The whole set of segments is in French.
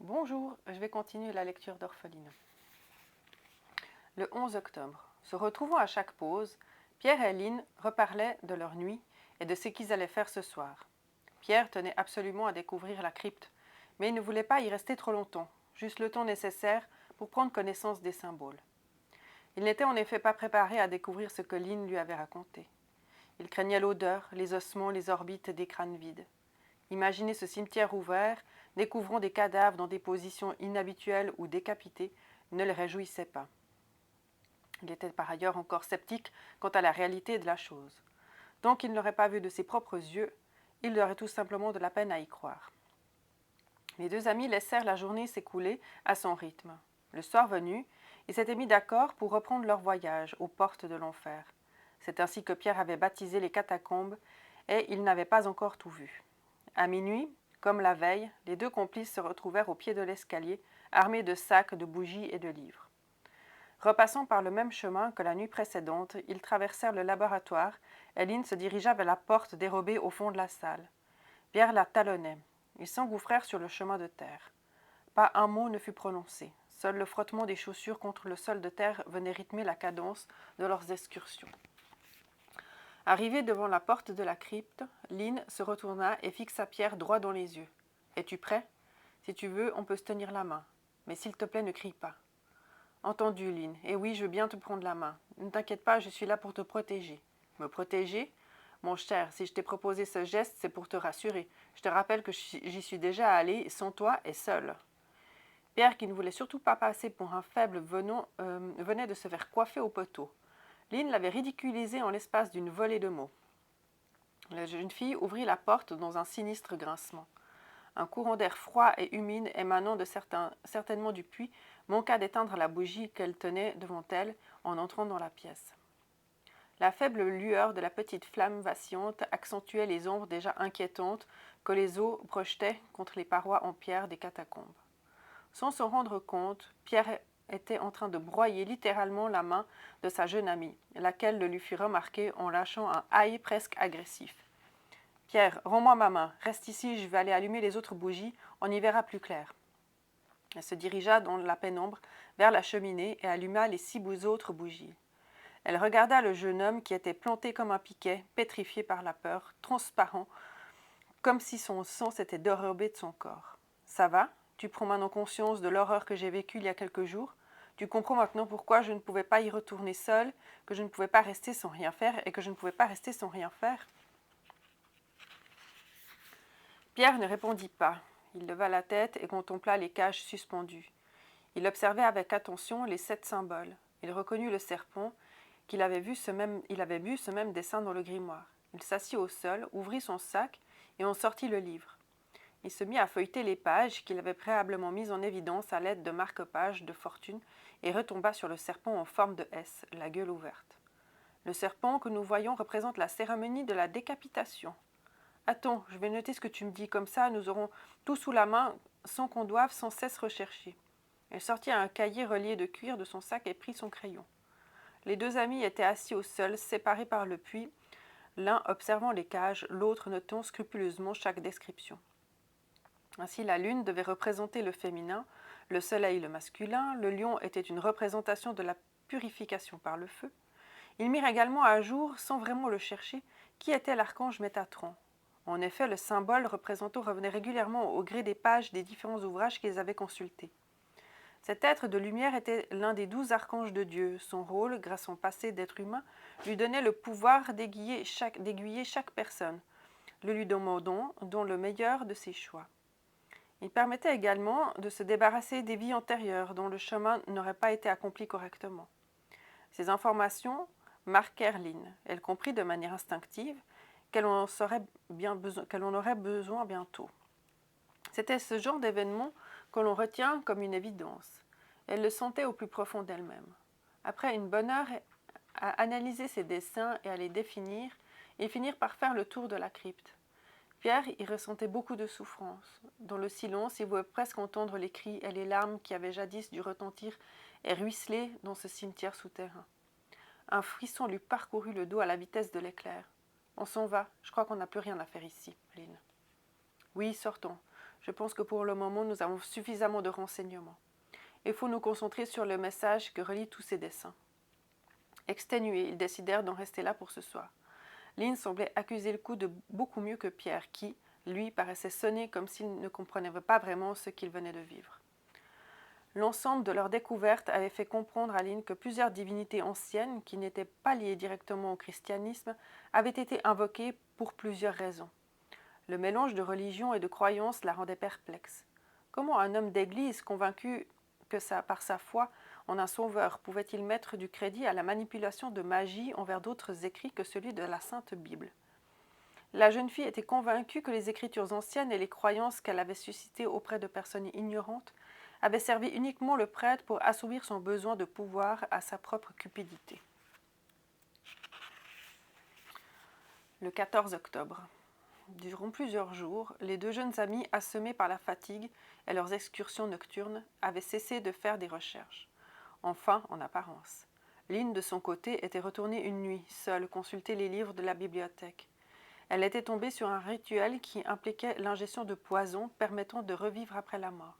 Bonjour, je vais continuer la lecture d'Orpheline. Le 11 octobre. Se retrouvant à chaque pause, Pierre et Lynn reparlaient de leur nuit et de ce qu'ils allaient faire ce soir. Pierre tenait absolument à découvrir la crypte, mais il ne voulait pas y rester trop longtemps, juste le temps nécessaire pour prendre connaissance des symboles. Il n'était en effet pas préparé à découvrir ce que Lynn lui avait raconté. Il craignait l'odeur, les ossements, les orbites des crânes vides. Imaginer ce cimetière ouvert, découvrant des cadavres dans des positions inhabituelles ou décapités, ne le réjouissait pas. Il était par ailleurs encore sceptique quant à la réalité de la chose. Tant qu'il ne l'aurait pas vu de ses propres yeux, il aurait tout simplement de la peine à y croire. Les deux amis laissèrent la journée s'écouler à son rythme. Le soir venu, ils s'étaient mis d'accord pour reprendre leur voyage aux portes de l'enfer. C'est ainsi que Pierre avait baptisé les catacombes, et il n'avait pas encore tout vu. À minuit, comme la veille, les deux complices se retrouvèrent au pied de l'escalier, armés de sacs, de bougies et de livres. Repassant par le même chemin que la nuit précédente, ils traversèrent le laboratoire et Lynn se dirigea vers la porte dérobée au fond de la salle. Pierre la talonnait. Ils s'engouffrèrent sur le chemin de terre. Pas un mot ne fut prononcé. Seul le frottement des chaussures contre le sol de terre venait rythmer la cadence de leurs excursions. Arrivé devant la porte de la crypte, Lynn se retourna et fixa Pierre droit dans les yeux. « Es-tu prêt? Si tu veux, on peut se tenir la main. Mais s'il te plaît, ne crie pas. »« Entendu, Lynn. Et oui, je veux bien te prendre la main. Ne t'inquiète pas, je suis là pour te protéger. »« Me protéger? Mon cher, si je t'ai proposé ce geste, c'est pour te rassurer. Je te rappelle que j'y suis déjà allé, sans toi et seul. » Pierre, qui ne voulait surtout pas passer pour un faible, venait de se faire coiffer au poteau. Lynn l'avait ridiculisé en l'espace d'une volée de mots. La jeune fille ouvrit la porte dans un sinistre grincement. Un courant d'air froid et humide émanant certainement du puits manqua d'éteindre la bougie qu'elle tenait devant elle en entrant dans la pièce. La faible lueur de la petite flamme vacillante accentuait les ombres déjà inquiétantes que les eaux projetaient contre les parois en pierre des catacombes. Sans s'en rendre compte, Pierre était en train de broyer littéralement la main de sa jeune amie, laquelle le lui fit remarquer en lâchant un aïe presque agressif. « Pierre, rends-moi ma main. Reste ici, je vais aller allumer les autres bougies, on y verra plus clair. » Elle se dirigea dans la pénombre vers la cheminée et alluma les 6 autres bougies. Elle regarda le jeune homme qui était planté comme un piquet, pétrifié par la peur, transparent, comme si son sang s'était dérobé de son corps. « Ça va ? Tu prends maintenant conscience de l'horreur que j'ai vécue il y a quelques jours. Tu comprends maintenant pourquoi je ne pouvais pas y retourner seule, que je ne pouvais pas rester sans rien faire et que je ne pouvais pas rester sans rien faire. » Pierre ne répondit pas. Il leva la tête et contempla les cages suspendues. Il observait avec attention les 7 symboles. Il reconnut le serpent, il avait vu ce même dessin dans le grimoire. Il s'assit au sol, ouvrit son sac et en sortit le livre. Il se mit à feuilleter les pages qu'il avait préalablement mises en évidence à l'aide de marque-pages de fortune et retomba sur le serpent en forme de S, la gueule ouverte. Le serpent que nous voyons représente la cérémonie de la décapitation. Attends, je vais noter ce que tu me dis, comme ça nous aurons tout sous la main sans qu'on doive sans cesse rechercher. Elle sortit un cahier relié de cuir de son sac et prit son crayon. Les deux amis étaient assis au sol, séparés par le puits, l'un observant les cages, l'autre notant scrupuleusement chaque description. Ainsi, la lune devait représenter le féminin, le soleil le masculin, le lion était une représentation de la purification par le feu. Ils mirent également à jour, sans vraiment le chercher, qui était l'archange Métatron. En effet, le symbole représentant revenait régulièrement au gré des pages des différents ouvrages qu'ils avaient consultés. Cet être de lumière était l'un des 12 archanges de Dieu. Son rôle, grâce à son passé d'être humain, lui donnait le pouvoir d'aiguiller chaque personne, le lui demandant dans le meilleur de ses choix. Il permettait également de se débarrasser des vies antérieures dont le chemin n'aurait pas été accompli correctement. Ces informations marquèrent Lynn. Elle comprit de manière instinctive qu'elle en aurait besoin bientôt. C'était ce genre d'événement que l'on retient comme une évidence. Elle le sentait au plus profond d'elle-même. Après une bonne heure à analyser ses dessins et à les définir, ils finirent par faire le tour de la crypte. Pierre y ressentait beaucoup de souffrance. Dans le silence, il pouvait presque entendre les cris et les larmes qui avaient jadis dû retentir et ruisseler dans ce cimetière souterrain. Un frisson lui parcourut le dos à la vitesse de l'éclair. « On s'en va, je crois qu'on n'a plus rien à faire ici, Lynn. »« Oui, sortons. Je pense que pour le moment, nous avons suffisamment de renseignements. Il faut nous concentrer sur le message que relient tous ces dessins. Exténués, ils décidèrent d'en rester là pour ce soir. Lynn semblait accuser le coup de beaucoup mieux que Pierre, qui, lui, paraissait sonner comme s'il ne comprenait pas vraiment ce qu'il venait de vivre. L'ensemble de leur découverte avait fait comprendre à Lynn que plusieurs divinités anciennes, qui n'étaient pas liées directement au christianisme, avaient été invoquées pour plusieurs raisons. Le mélange de religion et de croyance la rendait perplexe. Comment un homme d'église, convaincu par sa foi en un sauveur, pouvait-il mettre du crédit à la manipulation de magie envers d'autres écrits que celui de la Sainte Bible? La jeune fille était convaincue que les écritures anciennes et les croyances qu'elle avait suscitées auprès de personnes ignorantes avaient servi uniquement le prêtre pour assouvir son besoin de pouvoir à sa propre cupidité. Le 14 octobre. Durant plusieurs jours, les deux jeunes amis, assommés par la fatigue et leurs excursions nocturnes, avaient cessé de faire des recherches. Enfin, en apparence. Lynn, de son côté, était retournée une nuit, seule, consulter les livres de la bibliothèque. Elle était tombée sur un rituel qui impliquait l'ingestion de poisons permettant de revivre après la mort.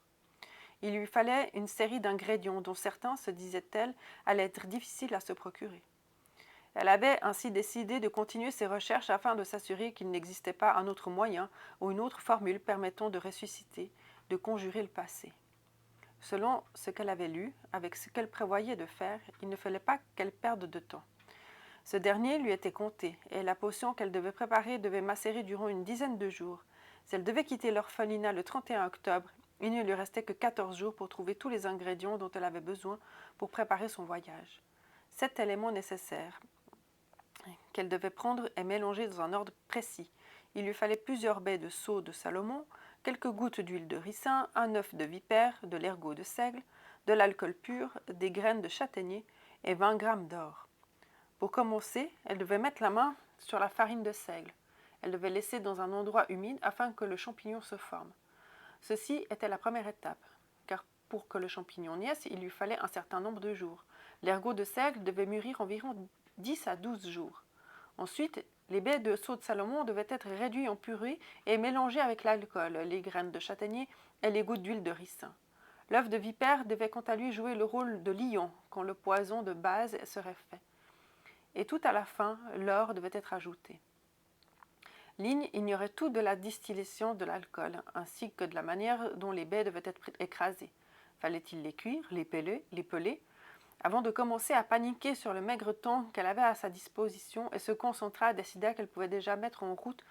Il lui fallait une série d'ingrédients dont certains, se disait-elle, allaient être difficiles à se procurer. Elle avait ainsi décidé de continuer ses recherches afin de s'assurer qu'il n'existait pas un autre moyen ou une autre formule permettant de ressusciter, de conjurer le passé. Selon ce qu'elle avait lu, avec ce qu'elle prévoyait de faire, il ne fallait pas qu'elle perde de temps. Ce dernier lui était compté, et la potion qu'elle devait préparer devait macérer durant une dizaine de jours. Si elle devait quitter l'orphelinat le 31 octobre, il ne lui restait que 14 jours pour trouver tous les ingrédients dont elle avait besoin pour préparer son voyage. 7 éléments nécessaires qu'elle devait prendre et mélanger dans un ordre précis. Il lui fallait plusieurs baies de sceau de Salomon, quelques gouttes d'huile de ricin, un œuf de vipère, de l'ergot de seigle, de l'alcool pur, des graines de châtaignier et 20 grammes d'or. Pour commencer, elle devait mettre la main sur la farine de seigle. Elle devait laisser dans un endroit humide afin que le champignon se forme. Ceci était la première étape, car pour que le champignon naisse, il lui fallait un certain nombre de jours. L'ergot de seigle devait mûrir environ 10 à 12 jours. Ensuite, les baies de sceau de Salomon devaient être réduites en purée et mélangées avec l'alcool, les graines de châtaignier et les gouttes d'huile de ricin. L'œuf de vipère devait quant à lui jouer le rôle de lion quand le poison de base serait fait. Et tout à la fin, l'or devait être ajouté. Lynn ignorait tout de la distillation de l'alcool, ainsi que de la manière dont les baies devaient être écrasées. Fallait-il les cuire, les peler Avant de commencer à paniquer sur le maigre temps qu'elle avait à sa disposition, elle se concentra et décida qu'elle pouvait déjà mettre en route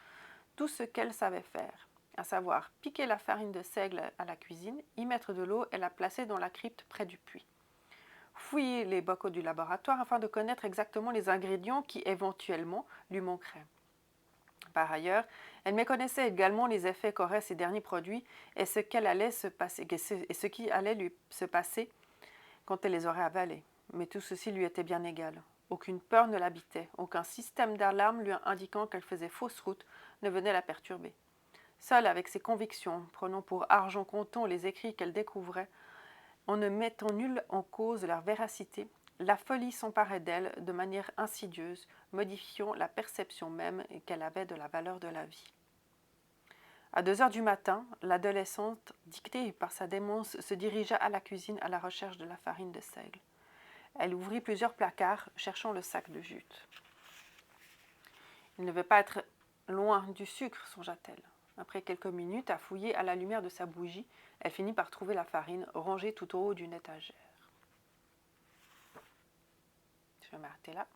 tout ce qu'elle savait faire, à savoir piquer la farine de seigle à la cuisine, y mettre de l'eau et la placer dans la crypte près du puits. Fouiller les bocaux du laboratoire afin de connaître exactement les ingrédients qui éventuellement lui manqueraient. Par ailleurs, elle méconnaissait également les effets qu'auraient ces derniers produits et ce qui allait lui se passer quand elle les aurait avalés. Mais tout ceci lui était bien égal. Aucune peur ne l'habitait, aucun système d'alarme lui indiquant qu'elle faisait fausse route ne venait la perturber. Seule avec ses convictions, prenant pour argent comptant les écrits qu'elle découvrait, en ne mettant nul en cause leur véracité, la folie s'emparait d'elle de manière insidieuse, modifiant la perception même qu'elle avait de la valeur de la vie. À 2 heures du matin, l'adolescente, dictée par sa démence, se dirigea à la cuisine à la recherche de la farine de seigle. Elle ouvrit plusieurs placards, cherchant le sac de jute. Il ne devait pas être loin du sucre, songea-t-elle. Après quelques minutes, à fouiller à la lumière de sa bougie, elle finit par trouver la farine rangée tout au haut d'une étagère. Je vais m'arrêter là.